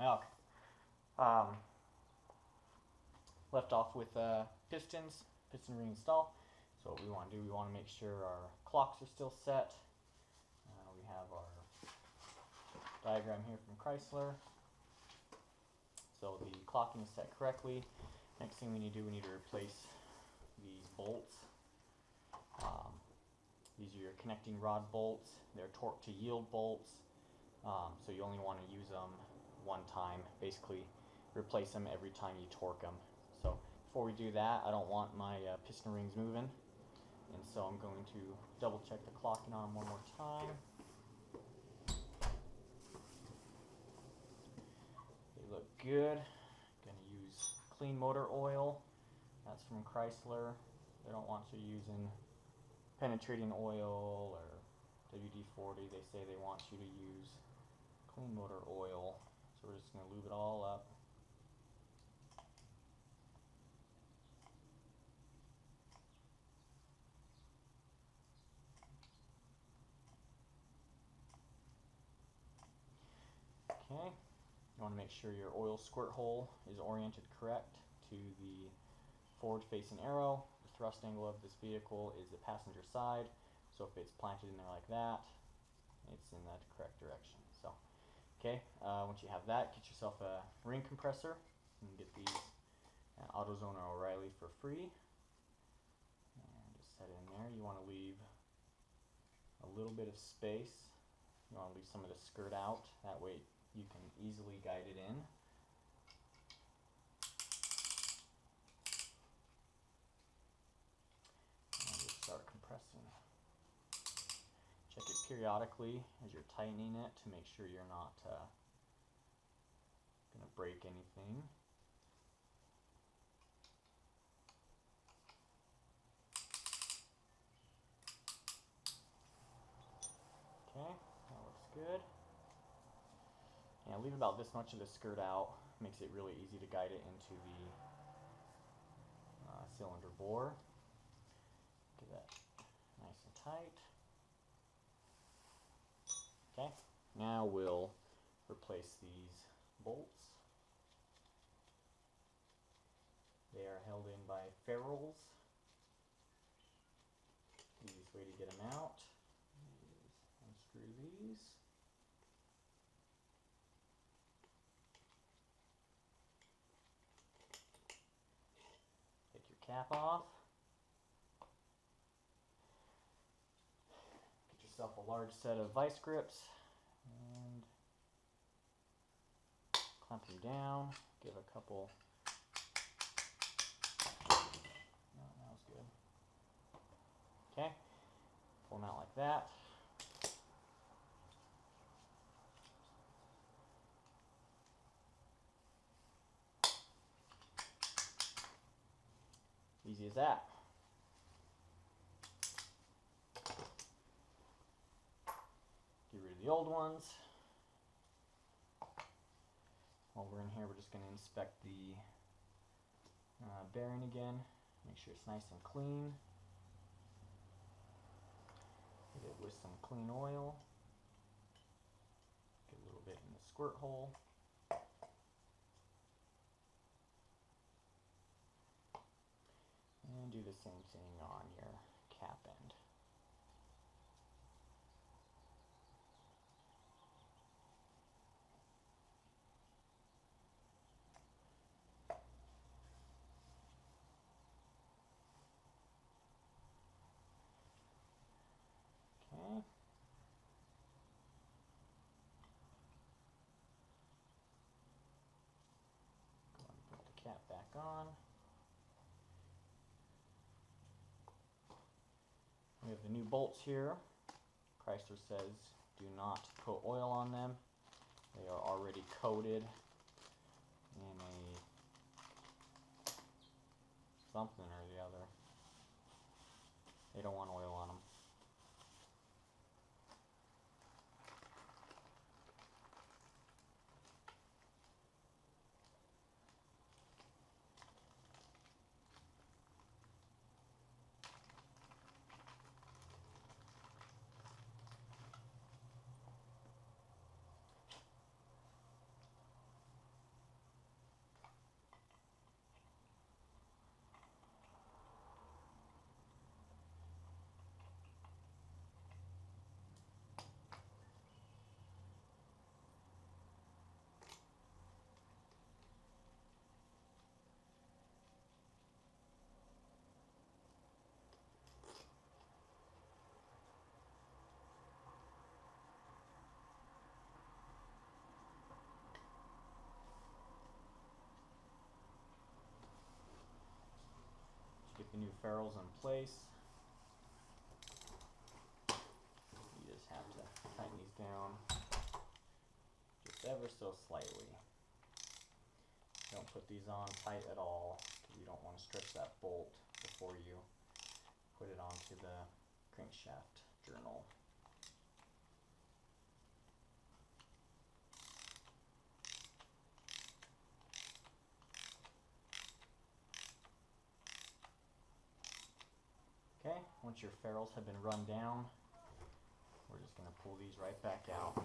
Okay. Left off with pistons, piston ring install. So what we want to do, we want to make sure our clocks are still set. We have our diagram here from Chrysler. So the clocking is set correctly. Next thing we need to do, we need to replace these bolts. These are your connecting rod bolts. They're torque to yield bolts. So you only want to use them one time. Basically, replace them every time you torque them. So before we do that, I don't want my piston rings moving. And so I'm going to double check the clocking on them one more time. They look good. Going to use clean motor oil. That's from Chrysler. They don't want you using penetrating oil or WD-40. They say they want you to use clean motor oil. So we're just going to lube it all up. Okay, you want to make sure your oil squirt hole is oriented correct to the forward facing arrow. The thrust angle of this vehicle is the passenger side, so if it's planted in there like that, it's in that correct direction. So, okay, once you have that, get yourself a ring compressor. You can get these at AutoZone or O'Reilly for free. And just set it in there. You want to leave a little bit of space. You want to leave some of the skirt out. That way you can easily guide it in. And just start compressing. Check it periodically as you're tightening it to make sure you're not going to break anything. Okay, that looks good. Yeah, leave about this much of the skirt out. Makes it really easy to guide it into the cylinder bore. Get that nice and tight. Okay, now we'll replace these bolts. They are held in by ferrules. The easiest way to get them out is unscrew these. Take your cap off. Get yourself a large set of vice grips and clamp them down. Give a couple. No, that was good. Okay, pull them out like that. Easy as that. Get rid of the old ones. While we're in here, we're just going to inspect the bearing again. Make sure it's nice and clean. Hit it with some clean oil. Get a little bit in the squirt hole. And do the same thing on your cap end. Okay. Go ahead and put the cap back on. We have the new bolts here. Chrysler says do not put oil on them. They are already coated in a something or the other. They don't want oil on them. ferrules in place. You just have to tighten these down just ever so slightly. Don't put these on tight at all because you don't want to stretch that bolt before you put it onto the crankshaft journal. Okay, once your ferrules have been run down, we're just going to pull these right back out.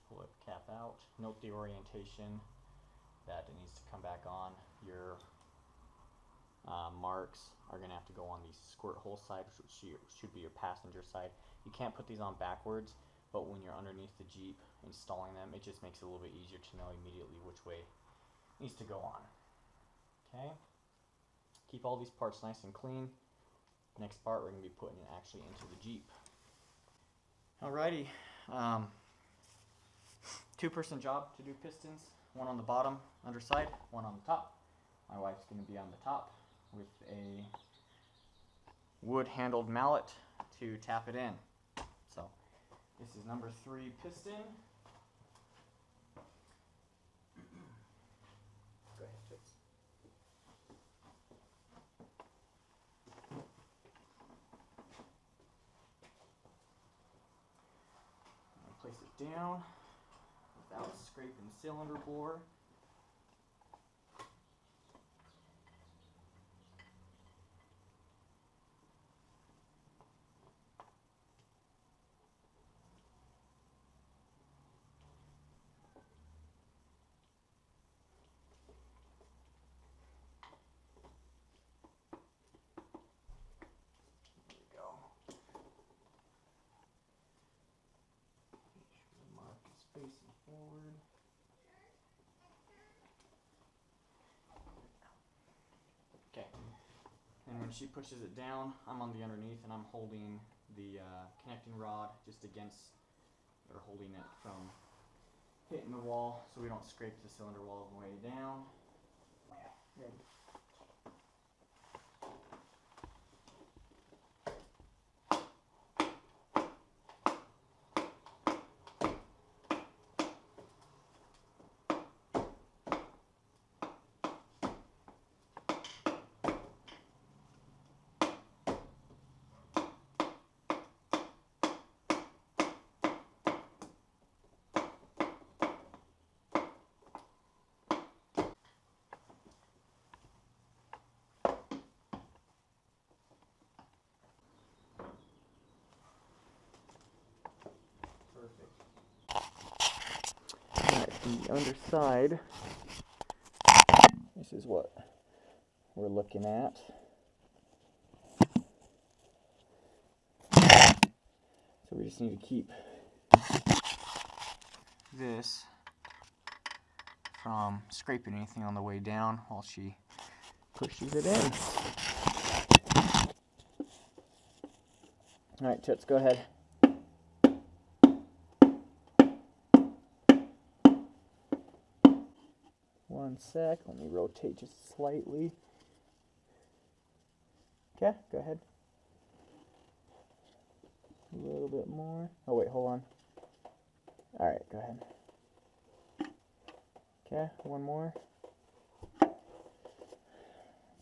Pull it cap out. Note the orientation that it needs to come back on. Your marks are going to have to go on the squirt hole side, which should be your passenger side. You can't put these on backwards, but when you're underneath the Jeep installing them, it just makes it a little bit easier to know immediately which way it needs to go on. Okay, keep all these parts nice and clean. Next part we're going to be putting it actually into the Jeep. Alrighty. Two-person job to do pistons, one on the bottom underside, one on the top. My wife's going to be on the top with a wood-handled mallet to tap it in. So this is number 3 piston. Go ahead, Fitz. Place it down without scraping the cylinder bore. There we go. Make sure the mark is facing forward. Okay, and when she pushes it down, I'm on the underneath and I'm holding the connecting rod just against, or holding it from hitting the wall so we don't scrape the cylinder wall on the way down. Okay, ready. The underside, this is what we're looking at. So we just need to keep this from scraping anything on the way down while she pushes it in. Alright, Toots, go ahead. One sec, let me rotate just slightly. Okay, go ahead. A little bit more. Oh wait, hold on. Alright, go ahead. Okay, one more.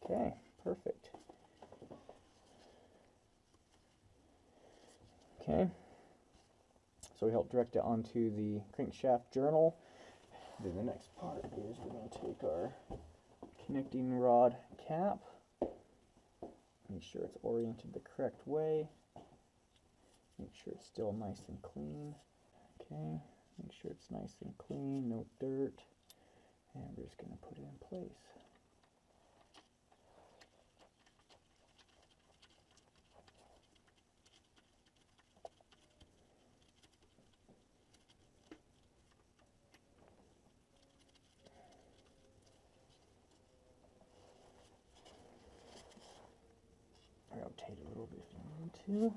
Okay, perfect. Okay, so we help direct it onto the crankshaft journal. Then the next part is we're going to take our connecting rod cap, make sure it's oriented the correct way, make sure it's still nice and clean. Okay, make sure it's nice and clean, no dirt, and we're just going to put it in place. to.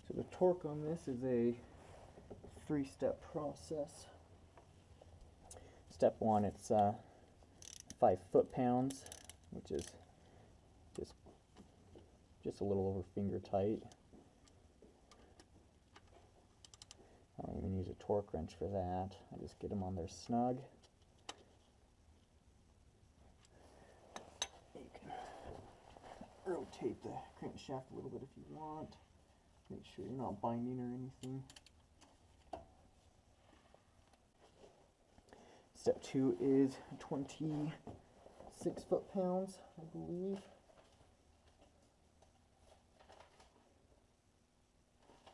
So the torque on this is a 3-step process. Step 1, it's 5 foot-pounds, which is just a little over finger tight. I don't even use a torque wrench for that. I just get them on there snug. You can rotate the crankshaft a little bit if you want. Make sure you're not binding or anything. Step 2 is 26 foot-pounds, I believe.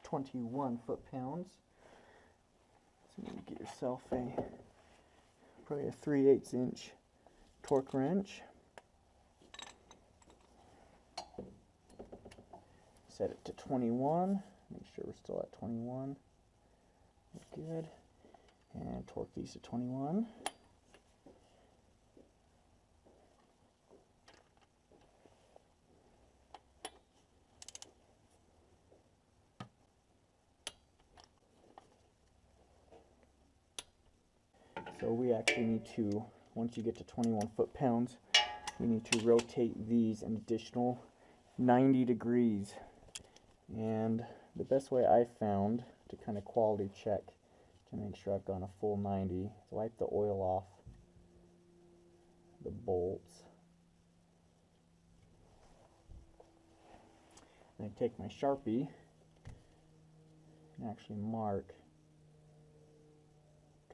21 foot-pounds. So you get yourself probably a 3/8 inch torque wrench. Set it to 21. Make sure we're still at 21. Good. And torque these to 21. So we actually need to, once you get to 21 foot-pounds, we need to rotate these an additional 90 degrees. And the best way I found to kind of quality check to make sure I've gone a full 90 is wipe the oil off the bolts. And I take my Sharpie and actually mark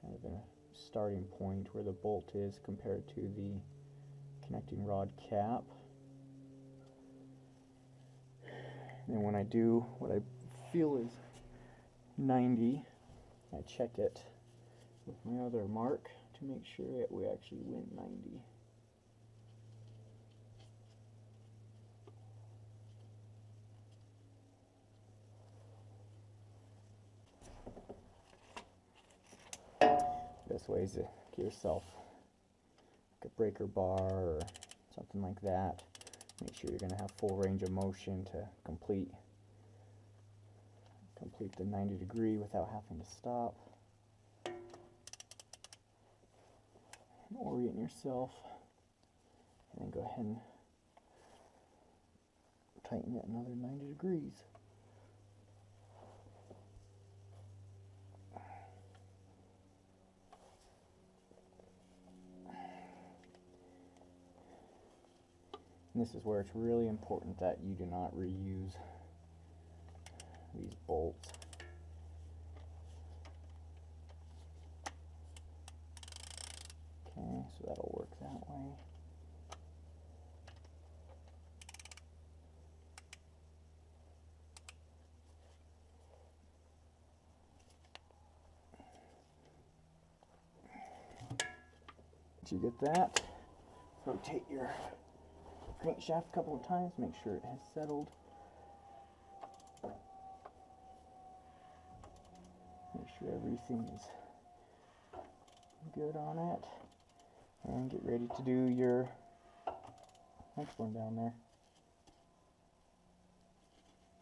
kind of a starting point where the bolt is compared to the connecting rod cap. And then when I do what I feel is 90, I check it with my other mark to make sure that we actually went 90. Best way is to get yourself like a breaker bar or something like that. Make sure you're going to have full range of motion to complete the 90 degree without having to stop. And orient yourself, and then go ahead and tighten it another 90 degrees. And this is where it's really important that you do not reuse these bolts. Okay, so that'll work that way. Once you get that, rotate your crankshaft a couple of times, make sure it has settled. Make sure everything is good on it. And get ready to do your next one down there.